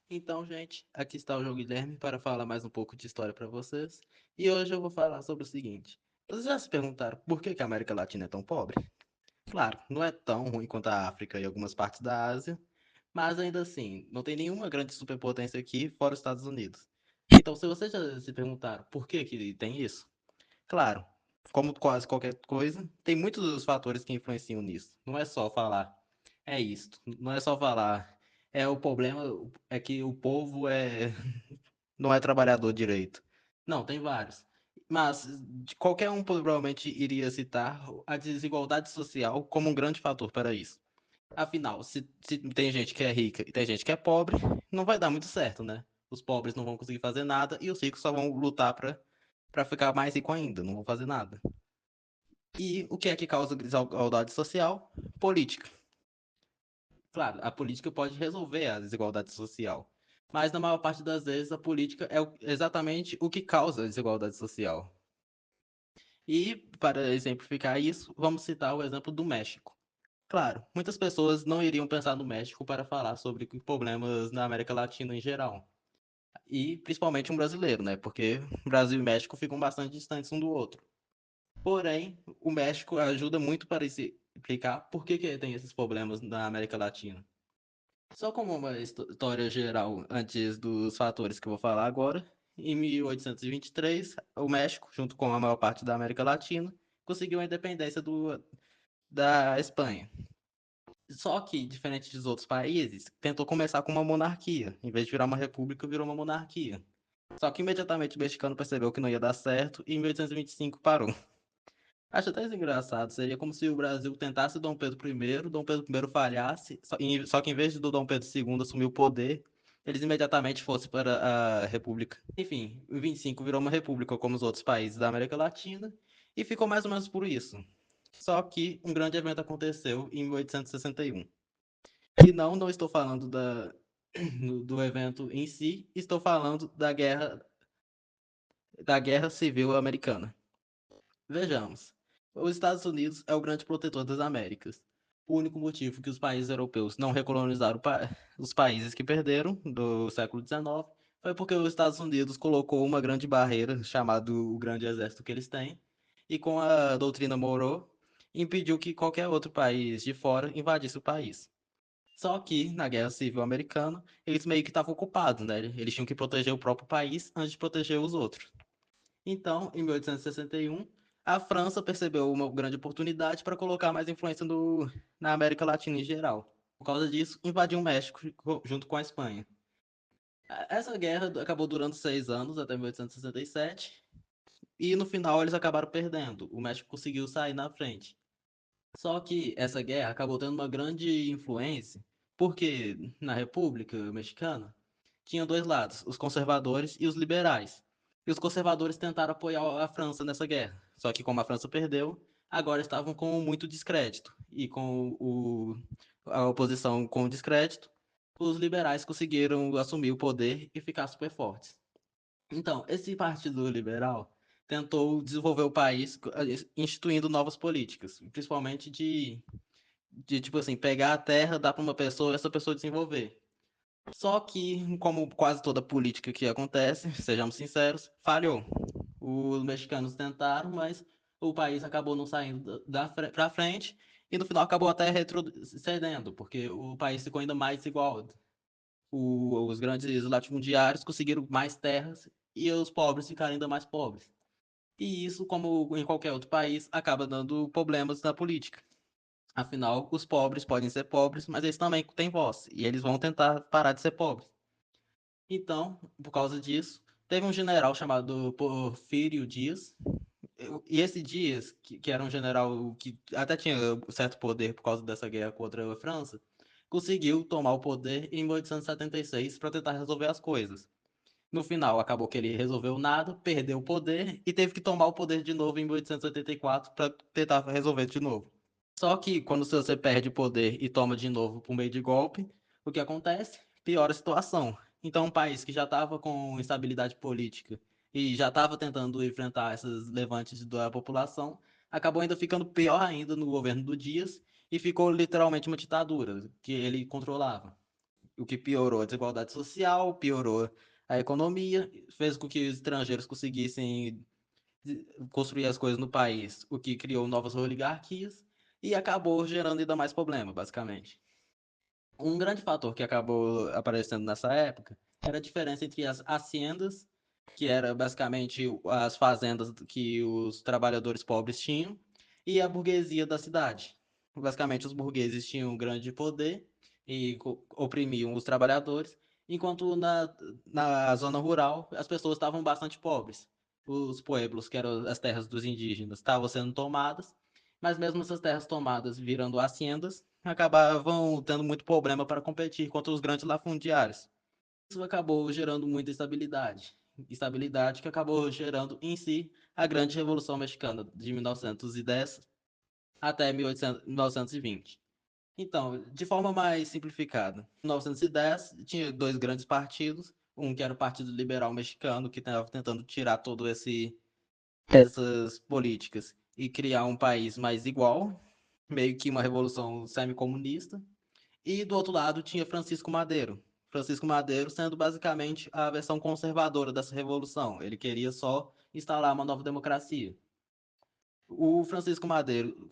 Então, gente, aqui está o João Guilherme para falar mais um pouco de história para vocês. E hoje eu vou falar sobre o seguinte: vocês já se perguntaram por que a América Latina é tão pobre? Claro, não é tão ruim quanto a África e algumas partes da Ásia, mas ainda assim, não tem nenhuma grande superpotência aqui fora os Estados Unidos. Então, se vocês já se perguntaram por que tem isso, claro, como quase qualquer coisa, tem muitos dos fatores que influenciam nisso. Não é só falar, é isto. Não é só falar, é o problema é que o povo não é trabalhador direito. Não, tem vários. Mas qualquer um provavelmente iria citar a desigualdade social como um grande fator para isso. Afinal, se tem gente que é rica e tem gente que é pobre, não vai dar muito certo, né? Os pobres não vão conseguir fazer nada e os ricos só vão lutar para ficar mais rico ainda, não vão fazer nada. E o que é que causa desigualdade social? Política. Claro, a política pode resolver a desigualdade social, mas na maior parte das vezes a política é exatamente o que causa a desigualdade social. E para exemplificar isso, vamos citar o exemplo do México. Claro, muitas pessoas não iriam pensar no México para falar sobre problemas na América Latina em geral. E principalmente um brasileiro, né? Porque Brasil e México ficam bastante distantes um do outro. Porém, o México ajuda muito para explicar por que tem esses problemas na América Latina. Só como uma história geral antes dos fatores que eu vou falar agora, em 1823, o México, junto com a maior parte da América Latina, conseguiu a independência da Espanha. Só que, diferente dos outros países, tentou começar com uma monarquia. Em vez de virar uma república, virou uma monarquia. Só que imediatamente o mexicano percebeu que não ia dar certo e em 1825 parou. Acho até engraçado, seria como se o Brasil tentasse Dom Pedro I, Dom Pedro I falhasse, só que em vez do Dom Pedro II assumir o poder, eles imediatamente fossem para a República. Enfim, em 25 virou uma república como os outros países da América Latina e ficou mais ou menos por isso. Só que um grande evento aconteceu em 1861. E não estou falando do evento em si, estou falando da Guerra Civil Americana. Vejamos. Os Estados Unidos é o grande protetor das Américas. O único motivo que os países europeus não recolonizaram os países que perderam do século XIX foi porque os Estados Unidos colocou uma grande barreira, chamada o Grande Exército que eles têm, e com a doutrina Monroe, impediu que qualquer outro país de fora invadisse o país. Só que, na Guerra Civil Americana, eles meio que estavam ocupados, né? Eles tinham que proteger o próprio país antes de proteger os outros. Então, em 1861, a França percebeu uma grande oportunidade para colocar mais influência na América Latina em geral. Por causa disso, invadiu o México junto com a Espanha. Essa guerra acabou durando 6 anos, até 1867, e no final eles acabaram perdendo. O México conseguiu sair na frente. Só que essa guerra acabou tendo uma grande influência, porque na República Mexicana tinha dois lados, os conservadores e os liberais. E os conservadores tentaram apoiar a França nessa guerra. Só que como a França perdeu, agora estavam com muito descrédito. E com a oposição com descrédito, os liberais conseguiram assumir o poder e ficar super fortes. Então, esse Partido Liberal tentou desenvolver o país instituindo novas políticas, principalmente de tipo assim, pegar a terra, dar para uma pessoa e essa pessoa desenvolver. Só que, como quase toda política que acontece, sejamos sinceros, falhou. Os mexicanos tentaram, mas o país acabou não saindo para frente e no final acabou até retrocedendo, porque o país ficou ainda mais desigual. Os grandes latifundiários conseguiram mais terras e os pobres ficaram ainda mais pobres. E isso, como em qualquer outro país, acaba dando problemas na política. Afinal, os pobres podem ser pobres, mas eles também têm voz, e eles vão tentar parar de ser pobres. Então, por causa disso, teve um general chamado Porfírio Dias, e esse Dias, que era um general que até tinha certo poder por causa dessa guerra contra a França, conseguiu tomar o poder em 1876 para tentar resolver as coisas. No final, acabou que ele resolveu nada, perdeu o poder e teve que tomar o poder de novo em 1884 para tentar resolver de novo. Só que quando você perde o poder e toma de novo por meio de golpe, o que acontece? Piora a situação. Então, um país que já estava com instabilidade política e já estava tentando enfrentar esses levantes da população, acabou ainda ficando pior ainda no governo do Dias e ficou literalmente uma ditadura que ele controlava. o que piorou a desigualdade social, piorou a economia, fez com que os estrangeiros conseguissem construir as coisas no país, o que criou novas oligarquias e acabou gerando ainda mais problema, basicamente. Um grande fator que acabou aparecendo nessa época era a diferença entre as haciendas, que era basicamente as fazendas que os trabalhadores pobres tinham, e a burguesia da cidade. Basicamente, os burgueses tinham um grande poder e oprimiam os trabalhadores, enquanto na zona rural as pessoas estavam bastante pobres. Os pueblos, que eram as terras dos indígenas, estavam sendo tomadas, mas mesmo essas terras tomadas virando haciendas, acabavam tendo muito problema para competir contra os grandes lafundiários. Isso acabou gerando muita instabilidade. Instabilidade que acabou gerando em si a Grande Revolução Mexicana de 1910 até 1920. Então, de forma mais simplificada, em 1910 tinha dois grandes partidos, um que era o Partido Liberal Mexicano, que estava tentando tirar todo essas políticas e criar um país mais igual, meio que uma revolução semi-comunista. E do outro lado tinha Francisco Madeiro. Francisco Madeiro sendo basicamente a versão conservadora dessa revolução. Ele queria só instalar uma nova democracia. O Francisco Madeiro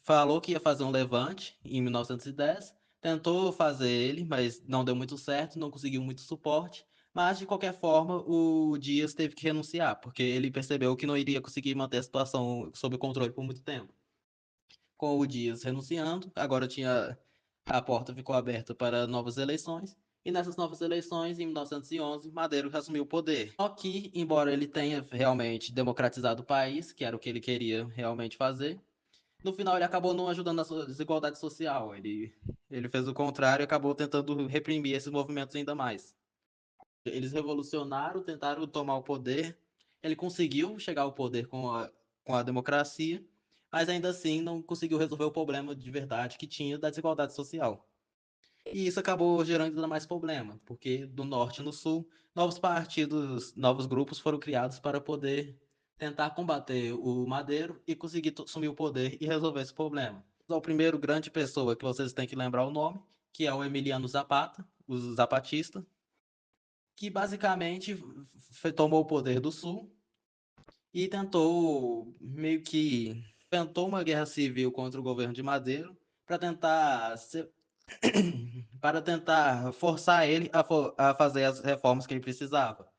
falou que ia fazer um levante em 1910, tentou fazer ele, mas não deu muito certo, não conseguiu muito suporte. Mas, de qualquer forma, o Dias teve que renunciar, porque ele percebeu que não iria conseguir manter a situação sob controle por muito tempo. Com o Dias renunciando, agora tinha a porta ficou aberta para novas eleições. E nessas novas eleições, em 1911, Madeiro assumiu o poder. Só que, embora ele tenha realmente democratizado o país, que era o que ele queria realmente fazer, no final ele acabou não ajudando na desigualdade social. Ele fez o contrário e acabou tentando reprimir esses movimentos ainda mais. Eles revolucionaram, tentaram tomar o poder. Ele conseguiu chegar ao poder com a democracia, mas ainda assim não conseguiu resolver o problema de verdade que tinha da desigualdade social. E isso acabou gerando ainda mais problema, porque do norte e no sul, novos partidos, novos grupos foram criados para poder tentar combater o Madeiro e conseguir assumir o poder e resolver esse problema. O primeiro grande pessoa que vocês têm que lembrar o nome, que é o Emiliano Zapata, o zapatista, que basicamente tomou o poder do sul e tentou meio que tentou uma guerra civil contra o governo de Madeiro para tentar para tentar forçar ele a fazer as reformas que ele precisava.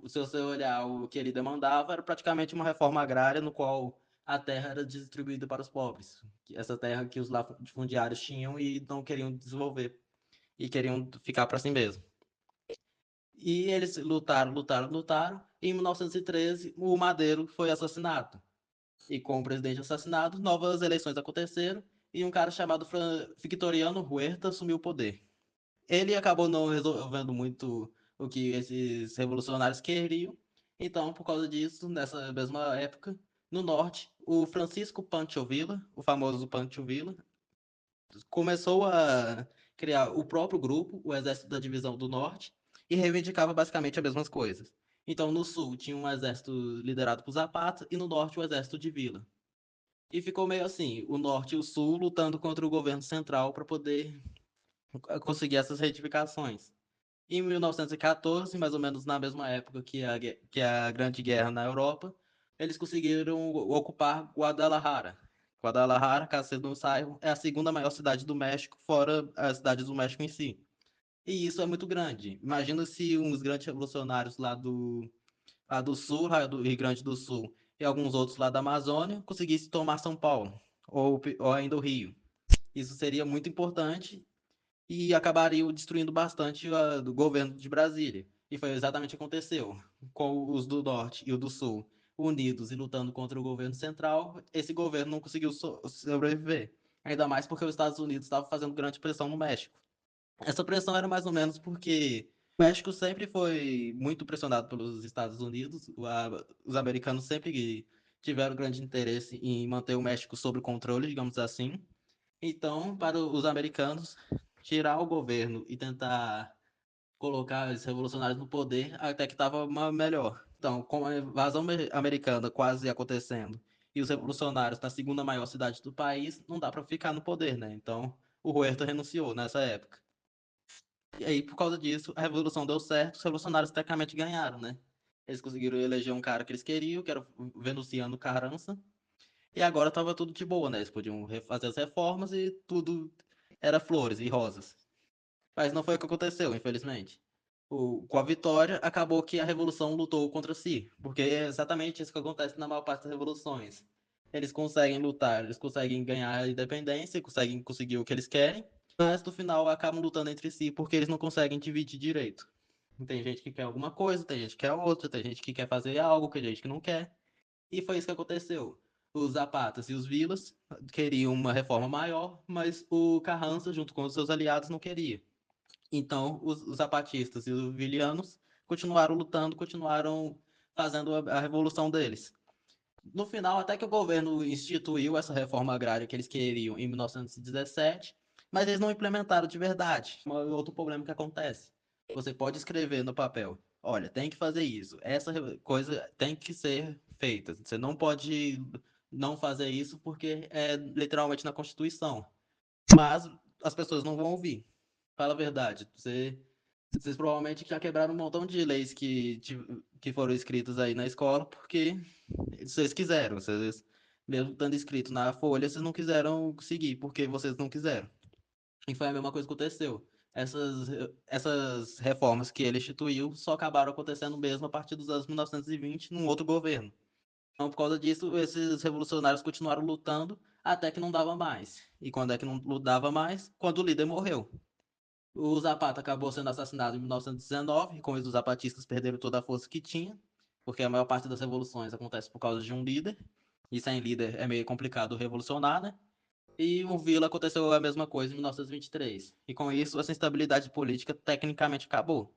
Se você olhar o que ele demandava, era praticamente uma reforma agrária no qual a terra era distribuída para os pobres. Essa terra que os latifundiários tinham e não queriam desenvolver e queriam ficar para si mesmo. E eles lutaram, lutaram, lutaram. E em 1913, o Madeiro foi assassinado. E com o presidente assassinado, novas eleições aconteceram e um cara chamado Victoriano Huerta assumiu o poder. Ele acabou não resolvendo muito o que esses revolucionários queriam. Então, por causa disso, nessa mesma época, no norte, o Francisco Pancho Villa, o famoso Pancho Villa, começou a criar o próprio grupo, o Exército da Divisão do Norte, e reivindicava basicamente as mesmas coisas. Então, no sul tinha um exército liderado por Zapata e no norte o exército de Villa. E ficou meio assim, o norte e o sul lutando contra o governo central para poder conseguir essas retificações. Em 1914, mais ou menos na mesma época que a Grande Guerra na Europa, eles conseguiram ocupar Guadalajara. Guadalajara, caso vocês não saibam, é a segunda maior cidade do México, fora a cidade do México em si. E isso é muito grande. Imagina se uns grandes revolucionários lá do sul, lá do Rio Grande do Sul, e alguns outros lá da Amazônia conseguissem tomar São Paulo, ou ainda o Rio. Isso seria muito importante e acabariam destruindo bastante do governo de Brasília. E foi exatamente o que aconteceu. Com os do Norte e o do Sul unidos e lutando contra o governo central, esse governo não conseguiu sobreviver. Ainda mais porque os Estados Unidos estavam fazendo grande pressão no México. Essa pressão era mais ou menos porque o México sempre foi muito pressionado pelos Estados Unidos, os americanos sempre tiveram grande interesse em manter o México sob controle, digamos assim. Então, para os americanos, tirar o governo e tentar colocar os revolucionários no poder até que estava melhor. Então, com a invasão americana quase acontecendo e os revolucionários na segunda maior cidade do país, não dá para ficar no poder, né? Então, o Huerta renunciou nessa época. E aí, por causa disso, a revolução deu certo, os revolucionários tecnicamente ganharam, né? Eles conseguiram eleger um cara que eles queriam, que era o Venustiano Carranza, e agora tava tudo de boa, né? Eles podiam fazer as reformas e tudo era flores e rosas. Mas não foi o que aconteceu, infelizmente. Com a vitória, acabou que a revolução lutou contra si, porque é exatamente isso que acontece na maior parte das revoluções. Eles conseguem lutar, eles conseguem ganhar a independência, conseguem conseguir o que eles querem, mas no final acabam lutando entre si porque eles não conseguem dividir direito. Tem gente que quer alguma coisa, tem gente que quer outra, tem gente que quer fazer algo, tem gente que não quer. E foi isso que aconteceu. Os Zapatas e os Vilas queriam uma reforma maior, mas o Carranza, junto com os seus aliados, não queria. Então, os zapatistas e os vilianos continuaram lutando, continuaram fazendo a revolução deles. No final, até que o governo instituiu essa reforma agrária que eles queriam em 1917, mas eles não implementaram de verdade. Outro problema que acontece. Você pode escrever no papel, olha, tem que fazer isso, essa coisa tem que ser feita. Você não pode não fazer isso porque é literalmente na Constituição. Mas as pessoas não vão ouvir. Fala a verdade. Vocês provavelmente já quebraram um montão de leis que foram escritas aí na escola porque vocês quiseram. Vocês, mesmo estando escrito na folha, vocês não quiseram seguir porque vocês não quiseram. E foi a mesma coisa que aconteceu. Essas reformas que ele instituiu só acabaram acontecendo mesmo a partir dos anos 1920, num outro governo. Então, por causa disso, esses revolucionários continuaram lutando até que não dava mais. E quando é que não dava mais? Quando o líder morreu. O Zapata acabou sendo assassinado em 1919, e com isso os zapatistas perderam toda a força que tinha, porque a maior parte das revoluções acontece por causa de um líder, e sem líder é meio complicado revolucionar, né? E o Vila aconteceu a mesma coisa em 1923. E com isso, essa instabilidade política tecnicamente acabou.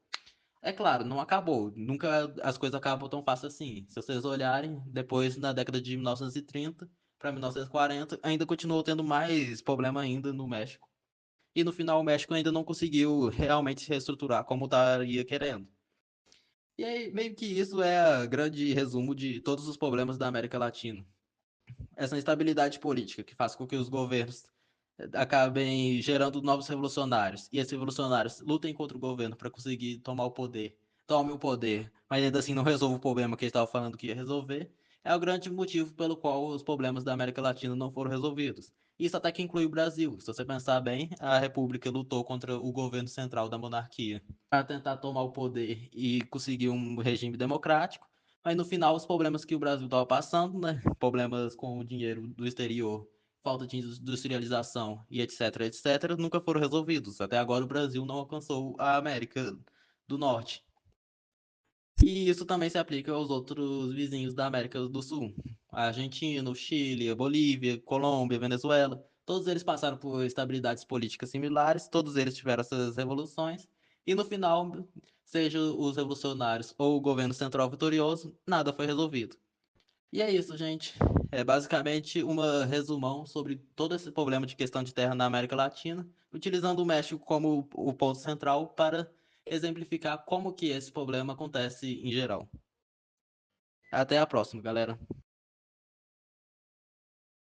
É claro, não acabou. Nunca as coisas acabam tão fácil assim. Se vocês olharem, depois na década de 1930 para 1940, ainda continuou tendo mais problema ainda no México. E no final o México ainda não conseguiu realmente se reestruturar como estaria querendo. E aí, meio que isso é o grande resumo de todos os problemas da América Latina. Essa instabilidade política que faz com que os governos acabem gerando novos revolucionários. E esses revolucionários lutem contra o governo para conseguir tomar o poder. Tome o poder, mas ainda assim não resolve o problema que eles estavam falando que ia resolver. É o grande motivo pelo qual os problemas da América Latina não foram resolvidos. Isso até que inclui o Brasil. Se você pensar bem, a República lutou contra o governo central da monarquia para tentar tomar o poder e conseguir um regime democrático. Mas no final, os problemas que o Brasil estava passando, né? Problemas com o dinheiro do exterior, falta de industrialização e etc, etc, nunca foram resolvidos. Até agora o Brasil não alcançou a América do Norte. E isso também se aplica aos outros vizinhos da América do Sul. A Argentina, o Chile, a Bolívia, Colômbia, Venezuela. Todos eles passaram por estabilidades políticas similares, todos eles tiveram essas revoluções. E no final, seja os revolucionários ou o governo central vitorioso, nada foi resolvido. E é isso, gente. É basicamente uma resumão sobre todo esse problema de questão de terra na América Latina, utilizando o México como o ponto central para exemplificar como que esse problema acontece em geral. Até a próxima, galera.